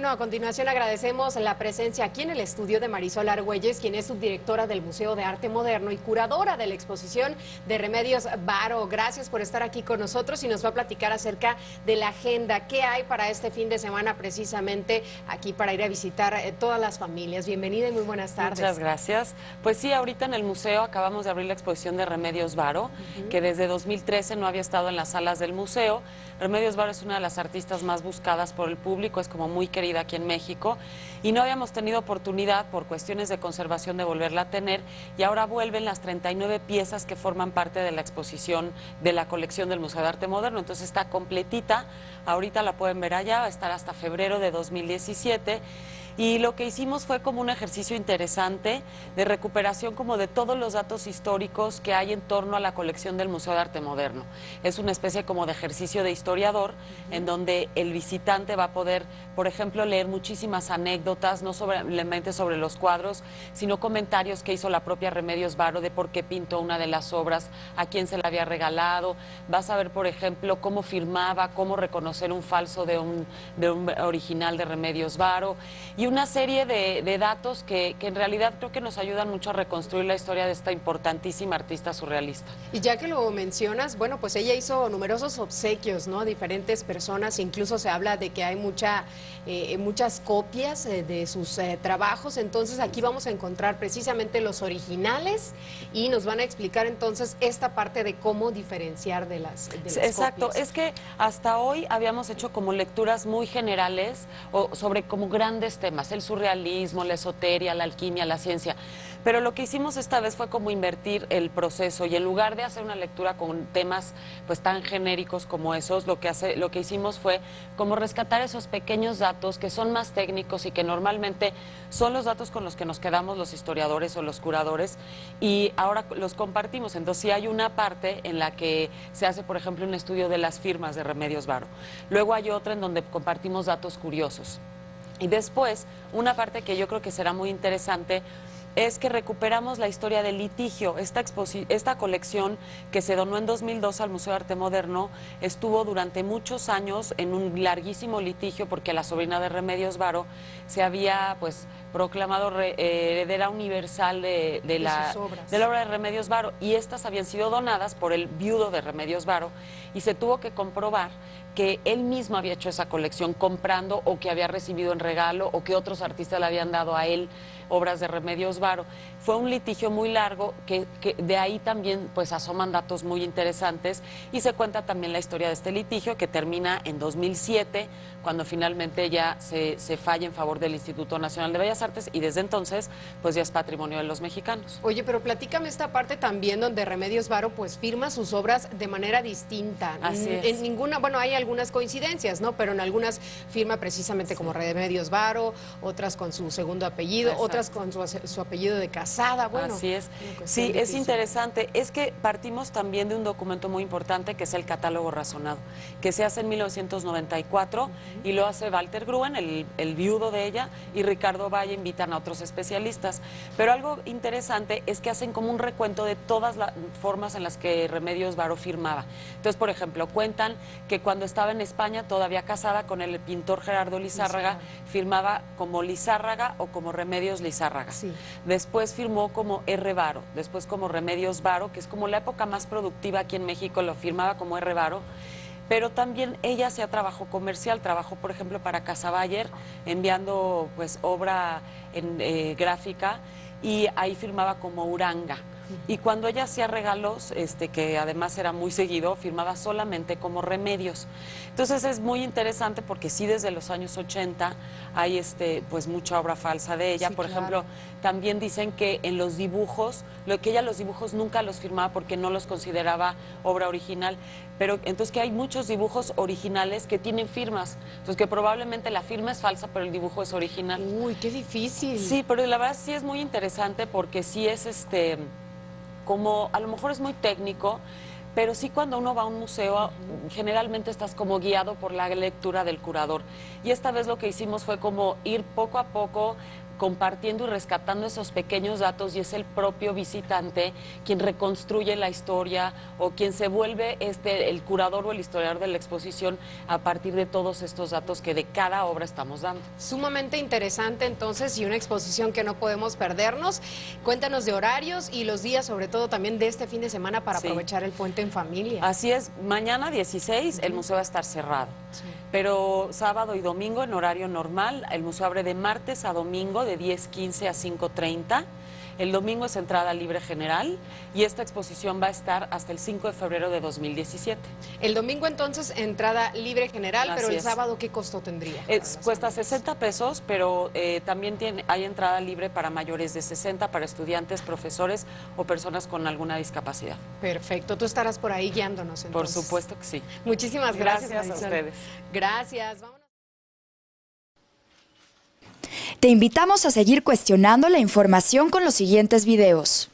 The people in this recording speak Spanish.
bueno, a continuación agradecemos la presencia aquí en el estudio de Marisol Argüelles, quien es subdirectora del Museo de Arte Moderno y curadora de la exposición de Remedios Varo. Gracias por estar aquí con nosotros y nos va a platicar acerca de la agenda. ¿Qué hay para este fin de semana precisamente aquí para ir a visitar todas las familias? Bienvenida y muy buenas tardes. Muchas gracias. Pues sí, ahorita en el museo acabamos de abrir la exposición de Remedios Varo, que desde 2013 no había estado en las salas del museo. Remedios Varo es una de las artistas más buscadas por el público, es como muy querida aquí en México y no habíamos tenido oportunidad por cuestiones de conservación de volverla a tener y ahora vuelven las 39 piezas que forman parte de la exposición de la colección del Museo de Arte Moderno. Entonces está completita, ahorita la pueden ver allá, va a estar hasta febrero de 2017. Y lo que hicimos fue como un ejercicio interesante de recuperación como de todos los datos históricos que hay en torno a la colección del Museo de Arte Moderno. Es una especie como de ejercicio de historiador en donde el visitante va a poder, por ejemplo, leer muchísimas anécdotas, no solamente sobre los cuadros, sino comentarios que hizo la propia Remedios Varo de por qué pintó una de las obras, a quién se la había regalado. Vas a ver, por ejemplo, cómo firmaba, cómo reconocer un falso de un original de Remedios Varo. Y una serie de datos que en realidad creo que nos ayudan mucho a reconstruir la historia de esta importantísima artista surrealista. Y ya que lo mencionas, bueno, pues ella hizo numerosos obsequios, ¿no? A diferentes personas, incluso se habla de que hay muchas copias de sus trabajos, entonces aquí vamos a encontrar precisamente los originales y nos van a explicar entonces esta parte de cómo diferenciar de las Exacto, copias. es que hasta hoy habíamos hecho como lecturas muy generales o sobre como grandes temas, el surrealismo, la esoteria, la alquimia, la ciencia. Pero lo que hicimos esta vez fue como invertir el proceso y en lugar de hacer una lectura con temas pues tan genéricos como esos, lo que hicimos fue como rescatar esos pequeños datos que son más técnicos y que normalmente son los datos con los que nos quedamos los historiadores o los curadores y ahora los compartimos. Entonces sí hay una parte en la que se hace, por ejemplo, un estudio de las firmas de Remedios Varo. Luego hay otra en donde compartimos datos curiosos. Y después, una parte que yo creo que será muy interesante es que recuperamos la historia del litigio. Esta colección que se donó en 2002 al Museo de Arte Moderno estuvo durante muchos años en un larguísimo litigio porque la sobrina de Remedios Varo se había pues proclamado heredera universal de la obra de Remedios Varo y estas habían sido donadas por el viudo de Remedios Varo y se tuvo que comprobar que él mismo había hecho esa colección comprando o que había recibido en regalo o que otros artistas le habían dado a él obras de Remedios Varo. Fue un litigio muy largo que de ahí también pues asoman datos muy interesantes y se cuenta también la historia de este litigio que termina en 2007 cuando finalmente ya se falla en favor del Instituto Nacional de Bellas Artes y desde entonces pues ya es patrimonio de los mexicanos. Oye, pero platícame esta parte también donde Remedios Varo pues firma sus obras de manera distinta. Así es. En ninguna, bueno, hay algunas coincidencias, ¿no? Pero en algunas firma precisamente como Remedios Varo, otras con su segundo apellido, Exacto. Otras con su apellido de casada, bueno. Así es. Sí, es interesante. Es que partimos también de un documento muy importante que es el catálogo razonado, que se hace en 1994 y lo hace Walter Gruen, el viudo de ella, y Ricardo Valle invitan a otros especialistas. Pero algo interesante es que hacen como un recuento de todas las formas en las que Remedios Varo firmaba. Entonces, por ejemplo, cuentan que cuando estaba en España, todavía casada con el pintor Gerardo Lizárraga, firmaba como Lizárraga o como Remedios Lizárraga. Sí. Después firmó como R. Varo, después como Remedios Varo, que es como la época más productiva aquí en México, lo firmaba como R. Varo. Pero también ella hacía trabajo comercial, trabajó por ejemplo para Casa Bayer, enviando pues obra gráfica y ahí firmaba como Uranga. Y cuando ella hacía regalos, que además era muy seguido, firmaba solamente como Remedios. Entonces es muy interesante porque sí desde los años 80 hay pues mucha obra falsa de ella. Sí, por claro. ejemplo, también dicen que en los dibujos, ella los dibujos nunca los firmaba porque no los consideraba obra original. Pero entonces que hay muchos dibujos originales que tienen firmas. Entonces que probablemente la firma es falsa, pero el dibujo es original. Uy, qué difícil. Sí, pero la verdad sí es muy interesante porque sí es como a lo mejor es muy técnico, pero sí cuando uno va a un museo generalmente estás como guiado por la lectura del curador. Y esta vez lo que hicimos fue como ir poco a poco compartiendo y rescatando esos pequeños datos, y es el propio visitante quien reconstruye la historia o quien se vuelve el curador o el historiador de la exposición a partir de todos estos datos que de cada obra estamos dando. Sumamente interesante entonces, y una exposición que no podemos perdernos. Cuéntanos de horarios y los días, sobre todo también de este fin de semana, para aprovechar el puente en familia. Así es, mañana 16 el museo va a estar cerrado, pero sábado y domingo en horario normal. El museo abre de martes a domingo de 10:15 a 5:30. El domingo es entrada libre general y esta exposición va a estar hasta el 5 de febrero de 2017. El domingo entonces entrada libre general, pero el sábado ¿qué costo tendría? Cuesta 60 pesos, pero también hay entrada libre para mayores de 60, para estudiantes, profesores o personas con alguna discapacidad. Perfecto, tú estarás por ahí guiándonos entonces. Por supuesto que sí. Muchísimas gracias, Marisol. A ustedes. Gracias. Vámonos. Te invitamos a seguir cuestionando la información con los siguientes videos.